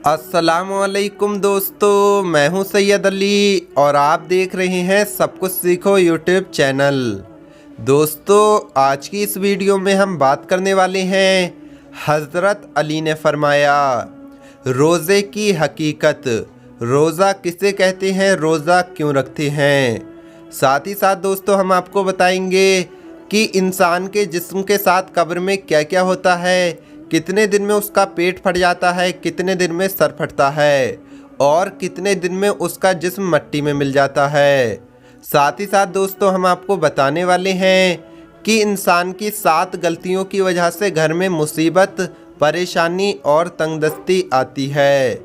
अस्सलामुअलैकुम दोस्तों, मैं हूं सैयद अली और आप देख रहे हैं सब कुछ सीखो यूट्यूब चैनल। दोस्तों, आज की इस वीडियो में हम बात करने वाले हैं हज़रत अली ने फरमाया रोज़े की हकीकत। रोज़ा किसे कहते हैं, रोज़ा क्यों रखते हैं। साथ ही साथ दोस्तों हम आपको बताएंगे कि इंसान के जिस्म के साथ कब्र में क्या क्या होता है, कितने दिन में उसका पेट फट जाता है, कितने दिन में सर फटता है और कितने दिन में उसका जिस्म मट्टी में मिल जाता है। साथ ही साथ दोस्तों हम आपको बताने वाले हैं कि इंसान की 7 गलतियों की वजह से घर में मुसीबत, परेशानी और तंगदस्ती आती है।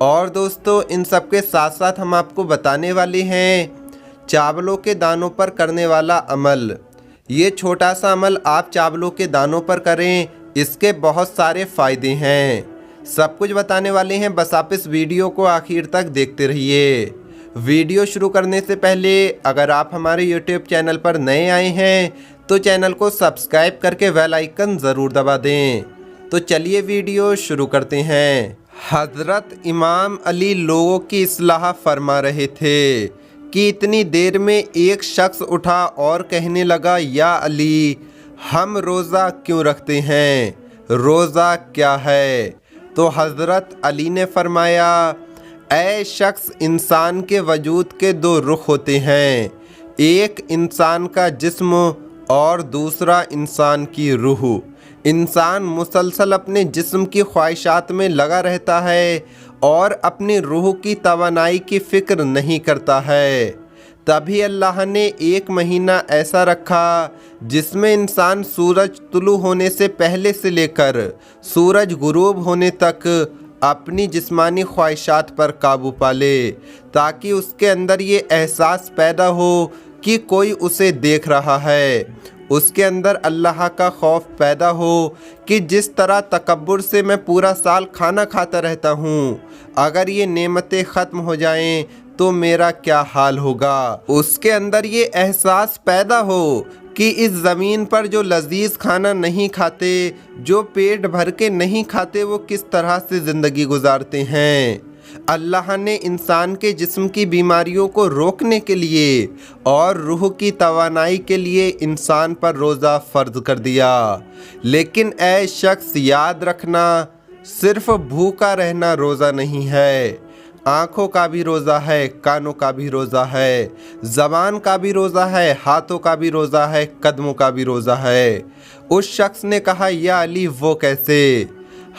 और दोस्तों इन सब के साथ साथ हम आपको बताने वाले हैं चावलों के दानों पर करने वाला अमल। ये छोटा सा अमल आप चावलों के दानों पर करें, इसके बहुत सारे फ़ायदे हैं। सब कुछ बताने वाले हैं, बस आप इस वीडियो को आखिर तक देखते रहिए। वीडियो शुरू करने से पहले अगर आप हमारे YouTube चैनल पर नए आए हैं तो चैनल को सब्सक्राइब करके बेल आइकन ज़रूर दबा दें। तो चलिए वीडियो शुरू करते हैं। हज़रत इमाम अली लोगों की इस्लाह फरमा रहे थे कि इतनी देर में एक शख्स उठा और कहने लगा, या अली, हम रोज़ा क्यों रखते हैं, रोज़ा क्या है। तो हज़रत अली ने फरमाया, ऐ शख्स, इंसान के वजूद के 2 रुख होते हैं, एक इंसान का जिस्म और दूसरा इंसान की रूह। इंसान मुसलसल अपने जिस्म की ख्वाहिशात में लगा रहता है और अपनी रूह की तवानाई की फ़िक्र नहीं करता है। तभी अल्लाह ने एक महीना ऐसा रखा जिसमें इंसान सूरज तुलू होने से पहले से लेकर सूरज गुरूब होने तक अपनी जिस्मानी ख्वाहिशात पर काबू पा ले, ताकि उसके अंदर ये एहसास पैदा हो कि कोई उसे देख रहा है। उसके अंदर अल्लाह का खौफ पैदा हो कि जिस तरह तकब्बुर से मैं पूरा साल खाना खाता रहता हूँ, अगर ये नेमतें ख़त्म हो जाएं तो मेरा क्या हाल होगा। उसके अंदर ये एहसास पैदा हो कि इस ज़मीन पर जो लजीज खाना नहीं खाते, जो पेट भर के नहीं खाते, वो किस तरह से ज़िंदगी गुजारते हैं। अल्लाह ने इंसान के जिस्म की बीमारियों को रोकने के लिए और रूह की तवानाई के लिए इंसान पर रोज़ा फ़र्ज कर दिया। लेकिन ऐ शख्स, याद रखना, सिर्फ भूखा रहना रोज़ा नहीं है। आँखों का भी रोज़ा है, कानों का भी रोज़ा है, ज़बान का भी रोज़ा है, हाथों का भी रोज़ा है, कदमों का भी रोज़ा है। उस शख्स ने कहा, या अली, वो कैसे।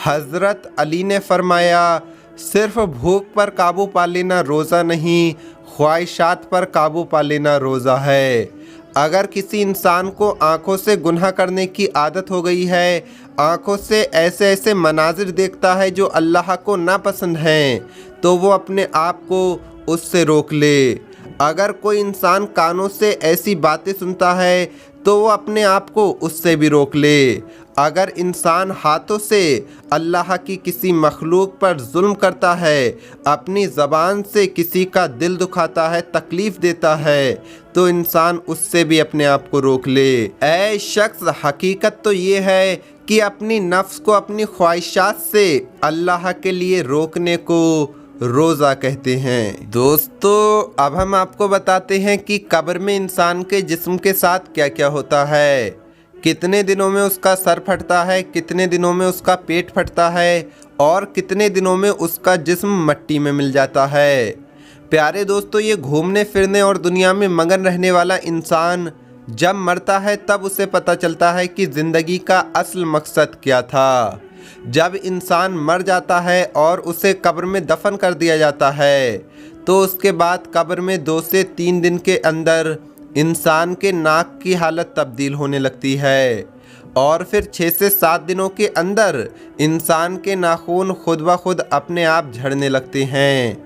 हज़रत अली ने फरमाया, सिर्फ भूख पर काबू पा लेना रोज़ा नहीं, ख्वाहिशात पर काबू पा लेना रोज़ा है। अगर किसी इंसान को आँखों से गुनाह करने की आदत हो गई है, आँखों से ऐसे ऐसे मनाजिर देखता है जो अल्लाह को नापसंद हैं, तो वो अपने आप को उससे रोक ले। अगर कोई इंसान कानों से ऐसी बातें सुनता है तो वो अपने आप को उससे भी रोक ले। अगर इंसान हाथों से अल्लाह की किसी मखलूक पर जुल्म करता है, अपनी ज़बान से किसी का दिल दुखाता है, तकलीफ़ देता है, तो इंसान उससे भी अपने आप को रोक ले। ऐ शख्स, हकीकत तो ये है कि अपनी नफ्स को अपनी ख्वाहिशात से अल्लाह के लिए रोकने को रोज़ा कहते हैं। दोस्तों, अब हम आपको बताते हैं कि कब्र में इंसान के जिस्म के साथ क्या क्या होता है, कितने दिनों में उसका सर फटता है, कितने दिनों में उसका पेट फटता है और कितने दिनों में उसका जिस्म मट्टी में मिल जाता है। प्यारे दोस्तों, ये घूमने फिरने और दुनिया में मगन रहने वाला इंसान जब मरता है तब उसे पता चलता है कि ज़िंदगी का असल मकसद क्या था। जब इंसान मर जाता है और उसे कब्र में दफन कर दिया जाता है तो उसके बाद कब्र में 2 से 3 दिन के अंदर इंसान के नाक की हालत तब्दील होने लगती है और फिर 6 से 7 दिनों के अंदर इंसान के नाखून खुद ब खुद अपने आप झड़ने लगते हैं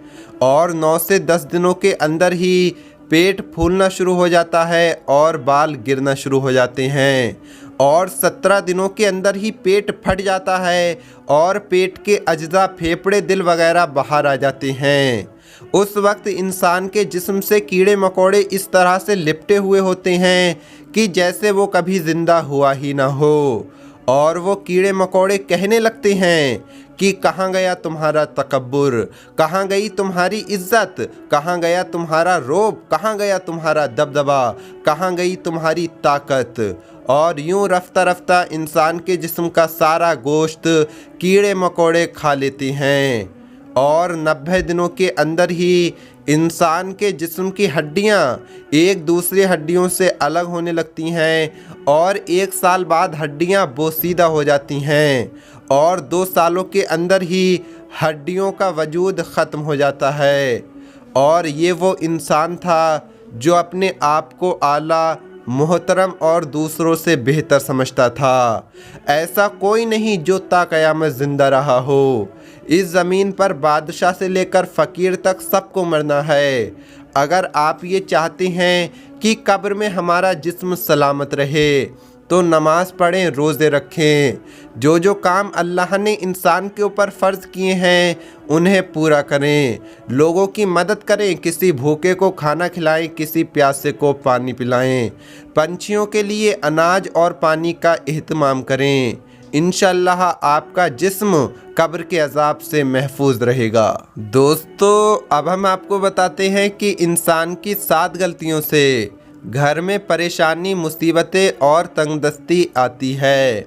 और 9 से 10 दिनों के अंदर ही पेट फूलना शुरू हो जाता है और बाल गिरना शुरू हो जाते हैं और 17 दिनों के अंदर ही पेट फट जाता है और पेट के अज्जा, फेफड़े, दिल वगैरह बाहर आ जाते हैं। उस वक्त इंसान के जिस्म से कीड़े मकोड़े इस तरह से लिपटे हुए होते हैं कि जैसे वो कभी ज़िंदा हुआ ही ना हो और वो कीड़े मकोड़े कहने लगते हैं कि कहाँ गया तुम्हारा तकब्बुर, कहाँ गई तुम्हारी इज्जत, कहाँ गया तुम्हारा रोब, कहाँ गया तुम्हारा दबदबा, कहाँ गई तुम्हारी ताकत। और यूं रफ्ता रफ्ता इंसान के जिस्म का सारा गोश्त कीड़े मकोड़े खा लेते हैं और 90 दिनों के अंदर ही इंसान के जिस्म की हड्डियां एक दूसरे हड्डियों से अलग होने लगती हैं और 1 साल बाद हड्डियां बोसीदा हो जाती हैं और 2 सालों के अंदर ही हड्डियों का वजूद ख़त्म हो जाता है। और ये वो इंसान था जो अपने आप को आला, मोहतरम और दूसरों से बेहतर समझता था। ऐसा कोई नहीं जो ता क़यामत ज़िंदा रहा हो। इस ज़मीन पर बादशाह से लेकर फ़कीर तक सबको मरना है। अगर आप ये चाहते हैं कि कब्र में हमारा जिस्म सलामत रहे तो नमाज़ पढ़ें, रोज़े रखें, जो काम अल्लाह ने इंसान के ऊपर फ़र्ज़ किए हैं उन्हें पूरा करें, लोगों की मदद करें, किसी भूखे को खाना खिलाएं, किसी प्यासे को पानी पिलाएं, पंछियों के लिए अनाज और पानी का एहतमाम करें। इंशाअल्लाह आपका जिस्म कब्र के अज़ाब से महफूज रहेगा। दोस्तों, अब हम आपको बताते हैं कि इंसान की 7 गलतियों से घर में परेशानी, मुसीबतें और तंगदस्ती आती है।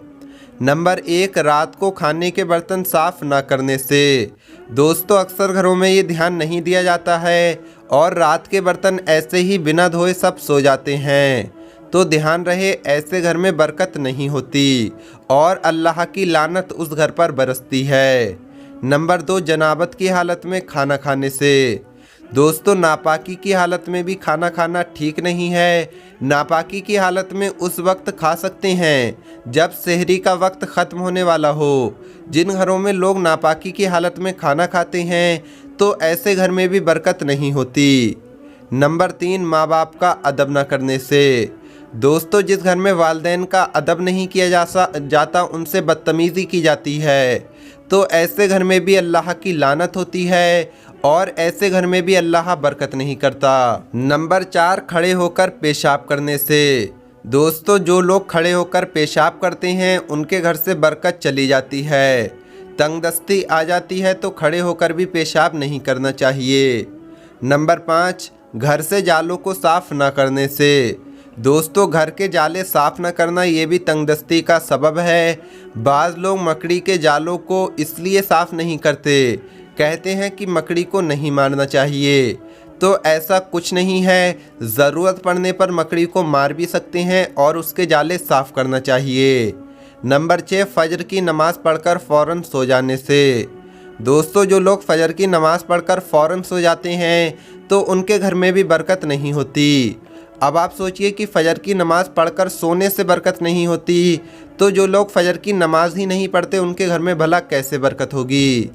नंबर 1, रात को खाने के बर्तन साफ़ ना करने से। दोस्तों, अक्सर घरों में ये ध्यान नहीं दिया जाता है और रात के बर्तन ऐसे ही बिना धोए सब सो जाते हैं। तो ध्यान रहे, ऐसे घर में बरकत नहीं होती और अल्लाह की लानत उस घर पर बरसती है। नंबर 2, जनाबत की हालत में खाना खाने से। दोस्तों, नापाकी की हालत में भी खाना खाना ठीक नहीं है। नापाकी की हालत में उस वक्त खा सकते हैं जब सहरी का वक्त ख़त्म होने वाला हो। जिन घरों में लोग नापाकी की हालत में खाना खाते हैं तो ऐसे घर में भी बरकत नहीं होती। नंबर 3, माँ बाप का अदब न करने से। दोस्तों, जिस घर में वालिदैन का अदब नहीं किया जाता उनसे बदतमीज़ी की जाती है तो ऐसे घर में भी अल्लाह की लानत होती है और ऐसे घर में भी अल्लाह बरकत नहीं करता। नंबर 4, खड़े होकर पेशाब करने से। दोस्तों, जो लोग खड़े होकर पेशाब करते हैं उनके घर से बरकत चली जाती है, तंगदस्ती आ जाती है, तो खड़े होकर भी पेशाब नहीं करना चाहिए। नंबर 5, घर से जालों को साफ़ ना करने से। दोस्तों, घर के जाले साफ़ न करना ये भी तंगदस्ती का सबब है। बाज़ लोग मकड़ी के जालों को इसलिए साफ़ नहीं करते, कहते हैं कि मकड़ी को नहीं मारना चाहिए, तो ऐसा कुछ नहीं है। ज़रूरत पड़ने पर मकड़ी को मार भी सकते हैं और उसके जाले साफ़ करना चाहिए। नंबर 6, फ़जर की नमाज़ पढ़कर फ़ौरन सो जाने से। दोस्तों, जो लोग फ़जर की नमाज़ पढ़कर फ़ौरन सो जाते हैं तो उनके घर में भी बरकत नहीं होती। अब आप सोचिए कि फ़जर की नमाज़ पढ़कर सोने से बरकत नहीं होती तो जो लोग फ़जर की नमाज़ ही नहीं पढ़ते उनके घर में भला कैसे बरकत होगी।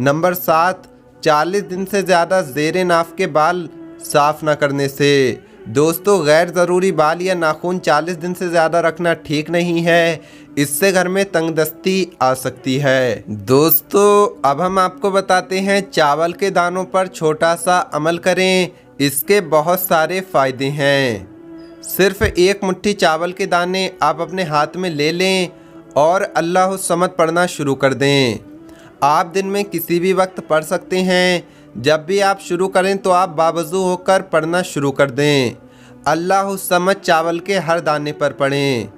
नंबर 7, 40 दिन से ज़्यादा ज़ेरे नाफ के बाल साफ़ ना करने से। दोस्तों, गैर ज़रूरी बाल या नाखून 40 दिन से ज़्यादा रखना ठीक नहीं है, इससे घर में तंगदस्ती आ सकती है। दोस्तों, अब हम आपको बताते हैं चावल के दानों पर छोटा सा अमल करें, इसके बहुत सारे फ़ायदे हैं। सिर्फ़ 1 मुट्ठी चावल के दाने आप अपने हाथ में ले लें और अल्लाह समद पढ़ना शुरू कर दें। आप दिन में किसी भी वक्त पढ़ सकते हैं। जब भी आप शुरू करें तो आप बावज़ू होकर पढ़ना शुरू कर दें। अल्लाह समद चावल के हर दाने पर पढ़ें।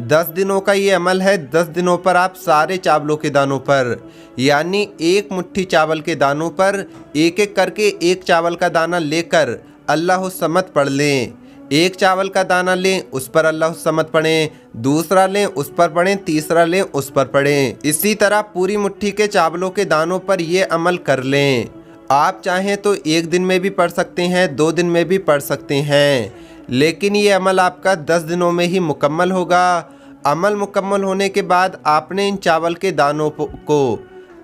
10 दिनों का ये अमल है। 10 दिनों पर आप सारे चावलों के दानों पर, यानी 1 मुट्ठी चावल के दानों पर एक एक करके 1 चावल का दाना लेकर अल्लाह समद पढ़ लें। 1 चावल का दाना लें, उस पर अल्लाह समद पढ़ें, दूसरा लें, उस पर पढ़ें, तीसरा लें, उस पर पढ़ें। इसी तरह पूरी मुट्ठी के चावलों के दानों पर ये अमल कर लें। आप चाहें तो 1 दिन में भी पढ़ सकते हैं, 2 दिन में भी पढ़ सकते हैं, लेकिन ये अमल आपका 10 दिनों में ही मुकम्मल होगा। अमल मुकम्मल होने के बाद आपने इन चावल के दानों को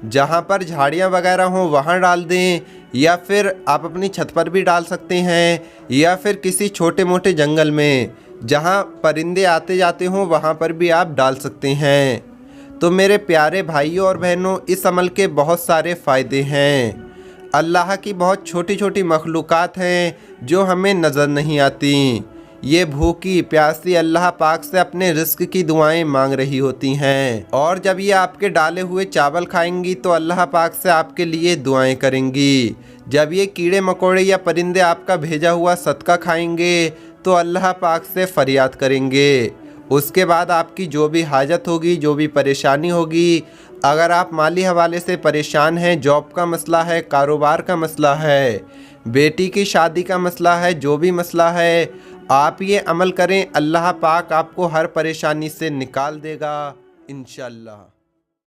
जहाँ पर झाड़ियाँ वगैरह हों वहाँ डाल दें, या फिर आप अपनी छत पर भी डाल सकते हैं, या फिर किसी छोटे मोटे जंगल में जहाँ परिंदे आते जाते हों वहाँ पर भी आप डाल सकते हैं। तो मेरे प्यारे भाइयों और बहनों, इस अमल के बहुत सारे फ़ायदे हैं। अल्लाह की बहुत छोटी छोटी मखलूक़ात हैं जो हमें नज़र नहीं आती। ये भूखी प्यासी अल्लाह पाक से अपने रिस्क की दुआएं मांग रही होती हैं। और जब ये आपके डाले हुए चावल खाएंगी तो अल्लाह पाक से आपके लिए दुआएं करेंगी। जब ये कीड़े मकोड़े या परिंदे आपका भेजा हुआ सदका खाएंगे तो अल्लाह पाक से फरियाद करेंगे। उसके बाद आपकी जो भी हाजत होगी, जो भी परेशानी होगी, अगर आप माली हवाले से परेशान हैं, जॉब का मसला है, कारोबार का मसला है, बेटी की शादी का मसला है, जो भी मसला है, आप ये अमल करें, अल्लाह पाक आपको हर परेशानी से निकाल देगा इंशाअल्लाह।